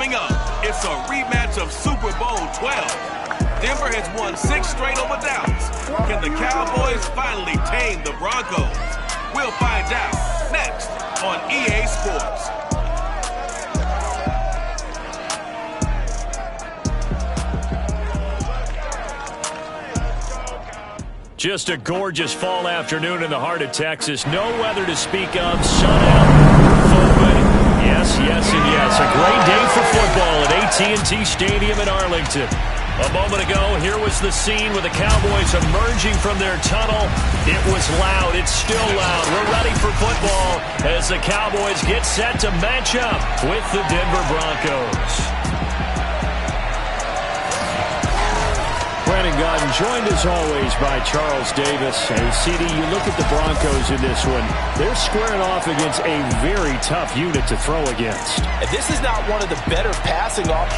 Coming up, it's a rematch of Super Bowl 12. Denver has won 6 straight over Dallas. Can the Cowboys finally tame the Broncos? We'll find out next on EA Sports. Just a gorgeous fall afternoon in the heart of Texas. No weather to speak of. Sun out. Open. Yes, yes, and yes. A great day for football at AT&T Stadium in Arlington. A moment ago, here was the scene with the Cowboys emerging from their tunnel. It was loud. It's still loud. We're ready for football as the Cowboys get set to match up with the Denver Broncos. Brandon Godden joined as always by Charles Davis. And CD, you look at the Broncos in this one. They're squaring off against a very tough unit to throw against. And this is not one of the better passing off.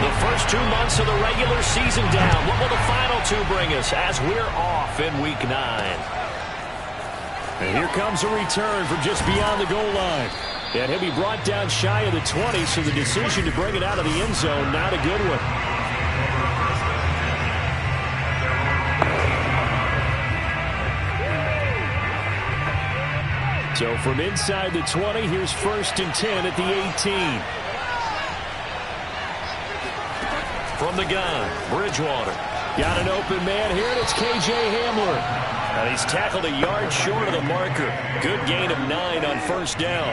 The first 2 months of the regular season down. What will the final 2 bring us as we're off in Week 9? And here comes a return from just beyond the goal line. And he'll be brought down shy of the 20, so the decision to bring it out of the end zone, not a good one. So from inside the 20, here's 1st and 10 at the 18. From the gun, Bridgewater. Got an open man here, and it's K.J. Hamler. And he's tackled a yard short of the marker. Good gain of 9 on 1st down.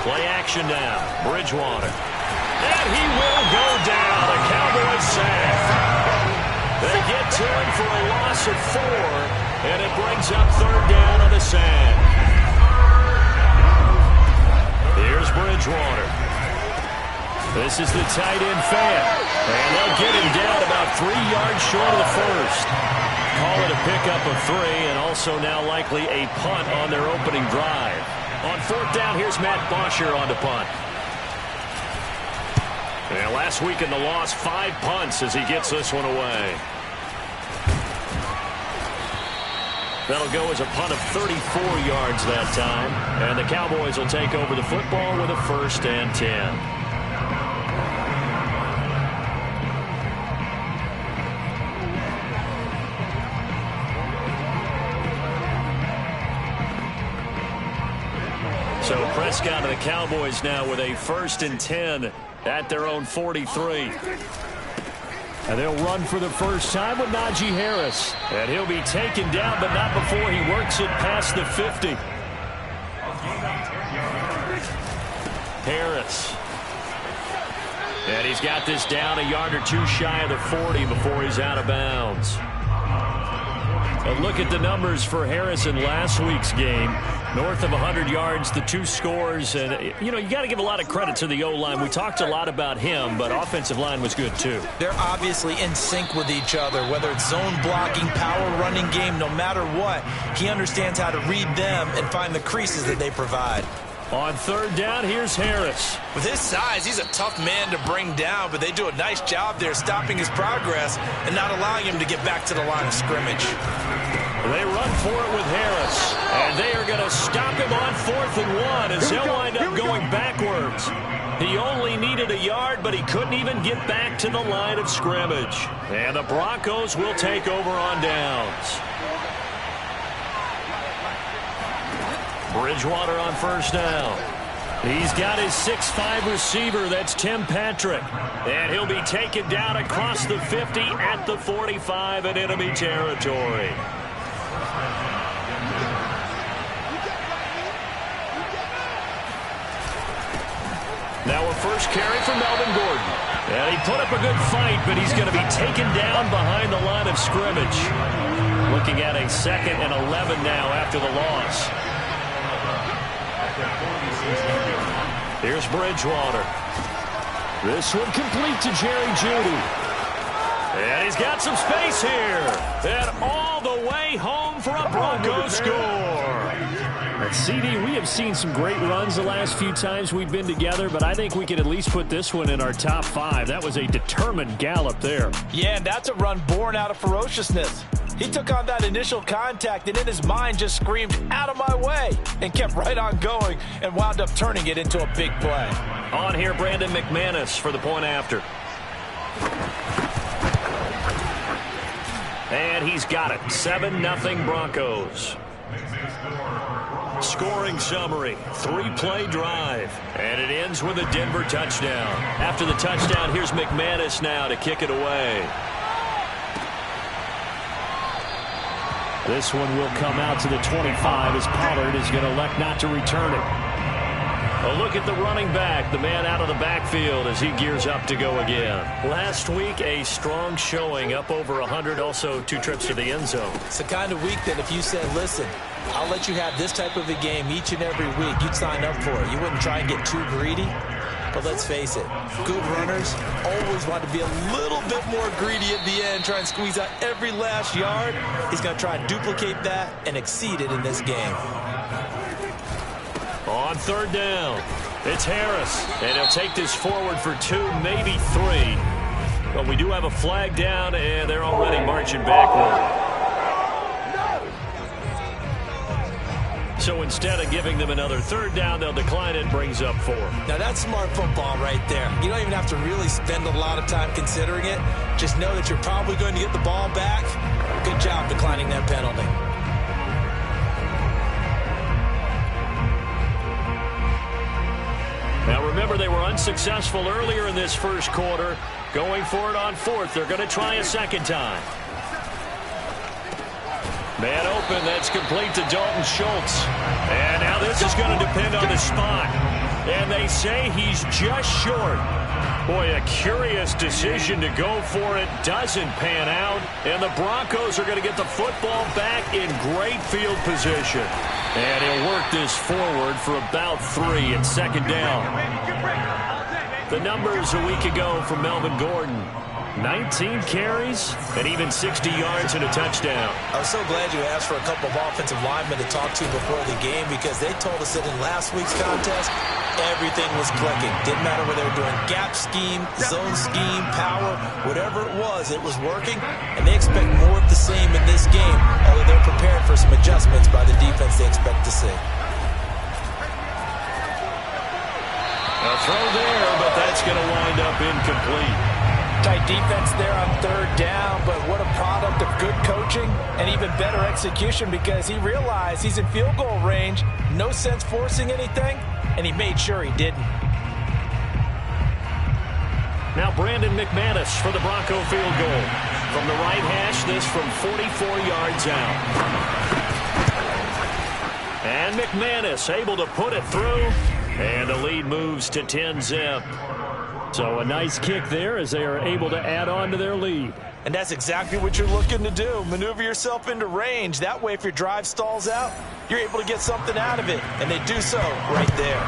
Play action now. Bridgewater. And he will go down. A Cowboys sack. They get to him for a loss of 4. And it brings up 3rd down on the sack. Here's Bridgewater. This is the tight end fan. And they'll get him down about 3 yards short of the 1st. Call it a pickup of 3, and also now likely a punt on their opening drive. On 4th down, here's Matt Bosher on the punt. And last week in the loss, 5 punts as he gets this one away. That'll go as a punt of 34 yards that time. And the Cowboys will take over the football with a 1st and 10. So Prescott and the Cowboys now with a 1st and 10 at their own 43. And they'll run for the first time with Najee Harris. And he'll be taken down, but not before he works it past the 50. Harris. And he's got this down a yard or 2 shy of the 40 before he's out of bounds. A look at the numbers for Harris in last week's game. North of 100 yards, the 2 scores. And, you know, you got to give a lot of credit to the O-line. We talked a lot about him, but offensive line was good, too. They're obviously in sync with each other, whether it's zone blocking, power running game, no matter what. He understands how to read them and find the creases that they provide. On 3rd down, here's Harris. With his size, he's a tough man to bring down, but they do a nice job there stopping his progress and not allowing him to get back to the line of scrimmage. They run for it with Harris, and they are going to stop him on 4th and 1 as he'll wind up going backwards. He only needed a yard, but he couldn't even get back to the line of scrimmage. And the Broncos will take over on downs. Bridgewater on 1st down. He's got his 6'5" receiver, that's Tim Patrick. And he'll be taken down across the 50 at the 45 in enemy territory. Now a first carry for Melvin Gordon. And he put up a good fight, but he's going to be taken down behind the line of scrimmage. Looking at a 2nd and 11 now after the loss. Here's Bridgewater. This one complete to Jerry Jeudy. And he's got some space here. And all the way home for a Broncos score. CD, we have seen some great runs the last few times we've been together, but I think we can at least put this one in our top 5. That was a determined gallop there. Yeah, and that's a run born out of ferociousness. He took on that initial contact and in his mind just screamed, "Out of my way," and kept right on going and wound up turning it into a big play. On here, Brandon McManus for the point after. And he's got it. 7-0 Broncos. Scoring summary, 3-play drive. And it ends with a Denver touchdown. After the touchdown, here's McManus now to kick it away. This one will come out to the 25 as Pollard is going to elect not to return it. A look at the running back, the man out of the backfield as he gears up to go again. Last week, a strong showing, up over 100, also 2 trips to the end zone. It's the kind of week that if you said, listen, I'll let you have this type of a game each and every week, you'd sign up for it. You wouldn't try and get too greedy. But let's face it, good runners always want to be a little bit more greedy at the end, try and squeeze out every last yard. He's going to try and duplicate that and exceed it in this game. On 3rd down, it's Harris, and he'll take this forward for 2, maybe 3. But we do have a flag down, and they're already marching backward. So instead of giving them another 3rd down, they'll decline it, brings up 4. Now that's smart football right there. You don't even have to really spend a lot of time considering it. Just know that you're probably going to get the ball back. Good job declining that penalty. Now remember, they were unsuccessful earlier in this first quarter. Going for it on 4th. They're going to try a second time. Man open, that's complete to Dalton Schultz. And now this is going to depend on the spot. And they say he's just short. Boy, a curious decision to go for it. Doesn't pan out. And the Broncos are going to get the football back in great field position. And he'll work this forward for about 3 at 2nd down. The numbers a week ago from Melvin Gordon. 19 carries and even 60 yards and a touchdown. I was so glad you asked for a couple of offensive linemen to talk to before the game, because they told us that in last week's contest, everything was clicking. Didn't matter whether they were doing gap scheme, zone scheme, power, whatever it was working. And they expect more of the same in this game, although they're prepared for some adjustments by the defense they expect to see. A throw there, but that's going to wind up incomplete. Tight defense there on 3rd down, but what a product of good coaching and even better execution, because he realized he's in field goal range, no sense forcing anything, and he made sure he didn't. Now Brandon McManus for the Bronco field goal. From the right hash, this from 44 yards out. And McManus able to put it through, and the lead moves to 10-zip. So a nice kick there as they are able to add on to their lead. And that's exactly what you're looking to do. Maneuver yourself into range. That way, if your drive stalls out, you're able to get something out of it. And they do so right there.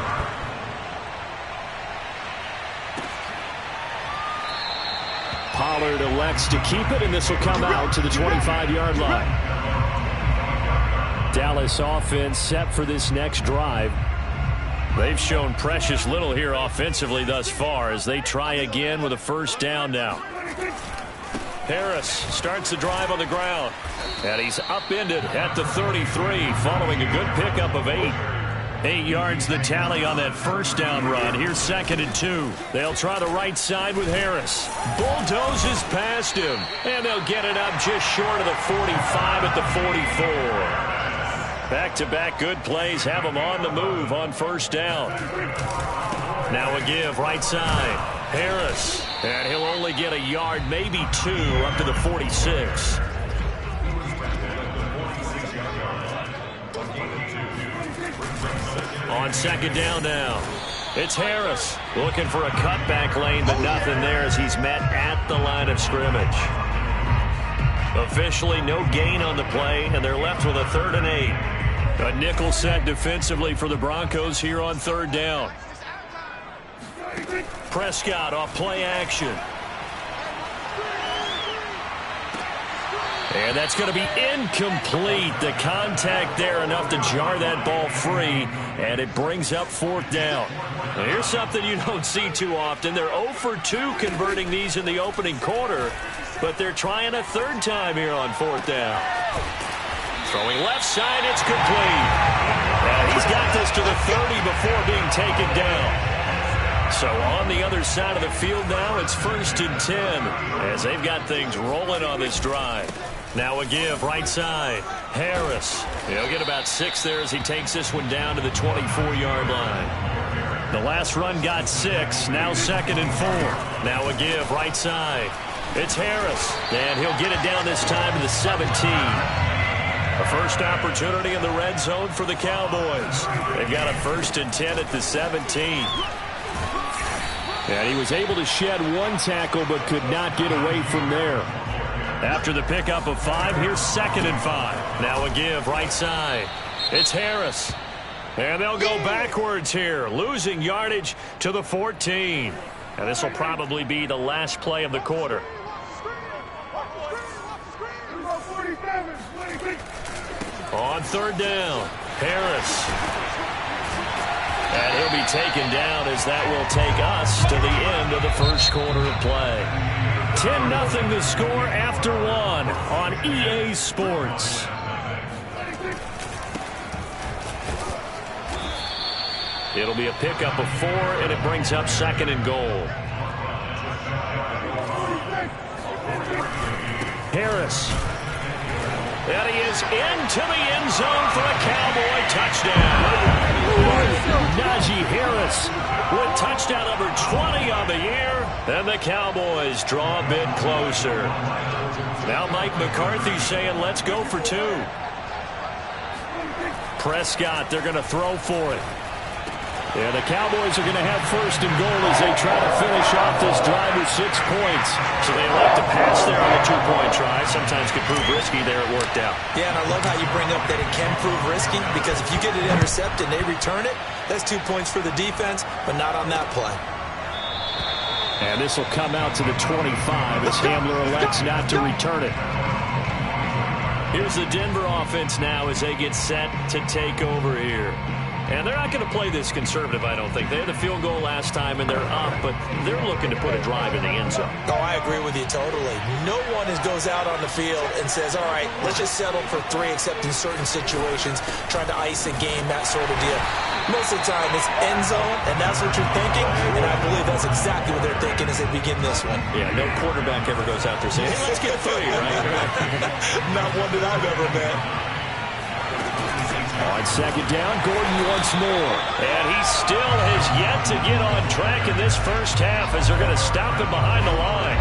Pollard elects to keep it, and this will come out to the 25-yard line. Dallas offense set for this next drive. They've shown precious little here offensively thus far as they try again with a 1st down now. Harris starts the drive on the ground, and he's upended at the 33 following a good pickup of 8. 8 yards the tally on that 1st down run. Here's 2nd and 2. They'll try the right side with Harris. Bulldozes past him, and they'll get it up just short of the 45 at the 44. Back-to-back good plays have them on the move on 1st down. Now a give right side. Harris. And he'll only get a yard, maybe 2, up to the 46. On 2nd down now. It's Harris looking for a cutback lane, but nothing there as he's met at the line of scrimmage. Officially no gain on the play, and they're left with a 3rd and 8. A nickel set defensively for the Broncos here on 3rd down. Prescott off play action. And that's going to be incomplete. The contact there enough to jar that ball free, and it brings up fourth down. Now here's something you don't see too often. They're 0 for 2 converting these in the opening quarter, but they're trying a third time here on fourth down. Throwing left side, it's complete. And he's got this to the 30 before being taken down. So on the other side of the field now, it's 1st and 10 as they've got things rolling on this drive. Now a give right side. Harris. He'll get about 6 there as he takes this one down to the 24-yard line. The last run got 6. Now 2nd and 4. Now a give right side. It's Harris. And he'll get it down this time to the 17. A first opportunity in the red zone for the Cowboys. They've got a 1st and 10 at the 17. And he was able to shed one tackle but could not get away from there. After the pickup of 5, here's 2nd and 5. Now a give right side. It's Harris. And they'll go backwards here, losing yardage to the 14. And this will probably be the last play of the quarter. On 3rd down, Harris. And he'll be taken down as that will take us to the end of the first quarter of play. 10-0 the score after 1 on EA Sports. It'll be a pickup of 4, and it brings up 2nd and goal. Harris. And he is into the end zone for a Cowboy touchdown. Najee Harris with touchdown number 20 on the year. And the Cowboys draw a bit closer. Now Mike McCarthy saying, let's go for 2. Prescott, they're going to throw for it. Yeah, the Cowboys are going to have 1st and goal as they try to finish off this drive with 6 points. So they elect to pass there on the 2-point try. Sometimes could prove risky there. It worked out. Yeah, and I love how you bring up that it can prove risky because if you get it intercepted and they return it, that's 2 points for the defense, but not on that play. And this will come out to the 25 as Hamler elects not to return it. Here's the Denver offense now as they get set to take over here. And they're not going to play this conservative, I don't think. They had a field goal last time, and they're up, but they're looking to put a drive in the end zone. Oh, I agree with you totally. No one goes out on the field and says, all right, let's just settle for 3, except in certain situations, trying to ice a game, that sort of deal. Most of the time, it's end zone, and that's what you're thinking, and I believe that's exactly what they're thinking as they begin this one. Yeah, no quarterback ever goes out there saying, hey, let's get 3, right? Not one that I've ever met. On 2nd down, Gordon once more. And he still has yet to get on track in this first half as they're going to stop him behind the line.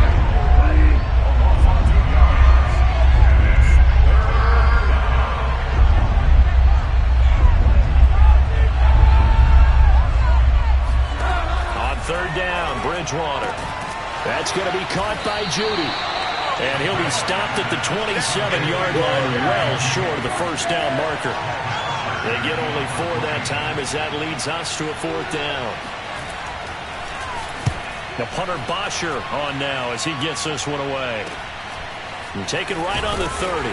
On 3rd down, Bridgewater. That's going to be caught by Judy. And he'll be stopped at the 27-yard line, well short of the first down marker. They get only 4 that time as that leads us to a 4th down. Now punter Bosher on now as he gets this one away. And taken right on the 30.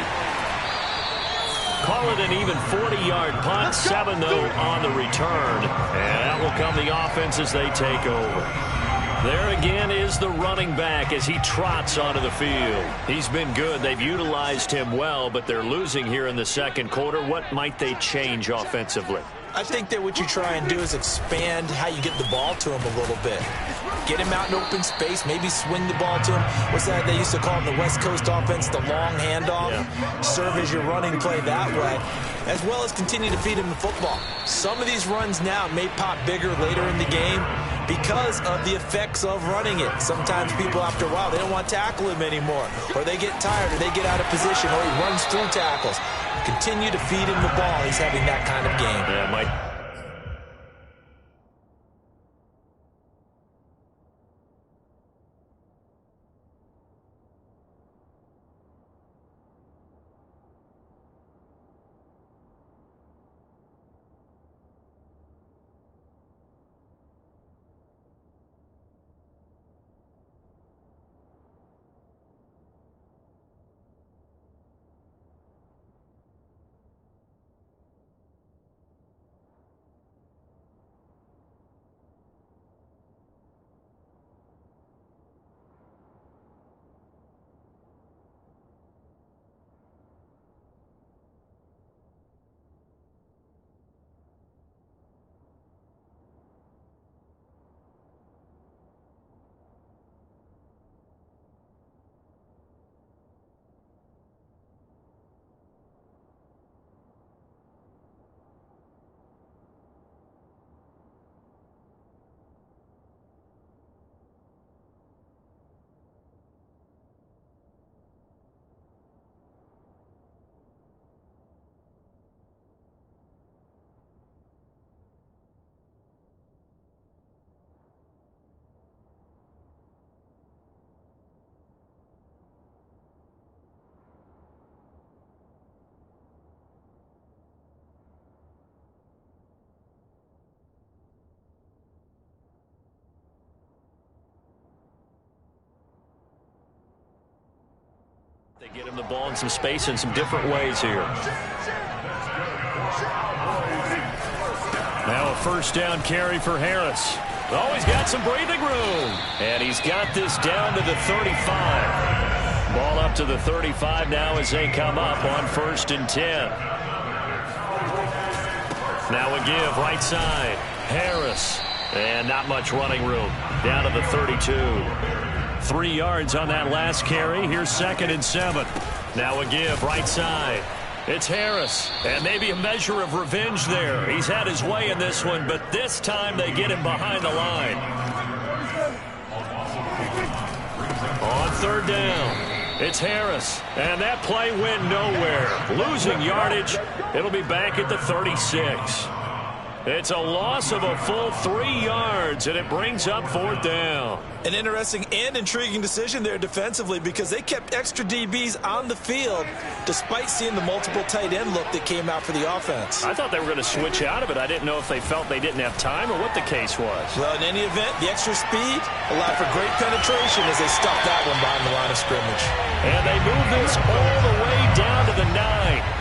Call it an even 40-yard punt. 7, though, on the return. And that will come the offense as they take over. There again is the running back as he trots onto the field. He's been good. They've utilized him well, but they're losing here in the 2nd quarter. What might they change offensively? I think that what you try and do is expand how you get the ball to him a little bit. Get him out in open space, maybe swing the ball to him. What's that they used to call in the West Coast offense, the long handoff? Yeah. Serve as your running play that way, as well as continue to feed him the football. Some of these runs now may pop bigger later in the game because of the effects of running it. Sometimes people, after a while, they don't want to tackle him anymore, or they get tired, or they get out of position, or he runs through tackles. Continue to feed him the ball. He's having that kind of game. Yeah, Mike. They get him the ball in some space in some different ways here. Now a first down carry for Harris. Oh, he's got some breathing room. And he's got this down to the 35. Ball up to the 35 now as they come up on 1st and 10. Now a give right side. Harris. And not much running room. Down to the 32. 3 yards on that last carry. Here's 2nd and 7. Now a give right side. It's Harris. And maybe a measure of revenge there. He's had his way in this one, but this time they get him behind the line. On 3rd down, it's Harris. And that play went nowhere. Losing yardage. It'll be back at the 36. It's a loss of a full 3 yards, and it brings up 4th down. An interesting and intriguing decision there defensively because they kept extra DBs on the field despite seeing the multiple tight end look that came out for the offense. I thought they were going to switch out of it. I didn't know if they felt they didn't have time or what the case was. Well, in any event, the extra speed allowed for great penetration as they stuffed that one behind the line of scrimmage. And they move this all the way down to the 9.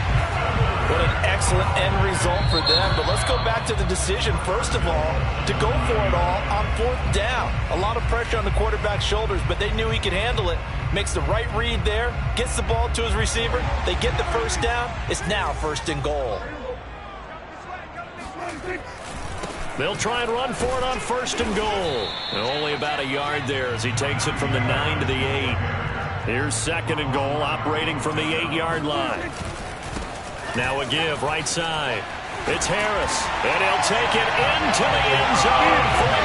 What an excellent end result for them. But let's go back to the decision, first of all, to go for it all on 4th down. A lot of pressure on the quarterback's shoulders, but they knew he could handle it. Makes the right read there, gets the ball to his receiver. They get the first down. It's now 1st and goal. They'll try and run for it on 1st and goal. And only about a yard there as he takes it from the 9 to the 8. Here's 2nd and goal, operating from the 8-yard line. Now a give right side. It's Harris, and he'll take it into the end zone for a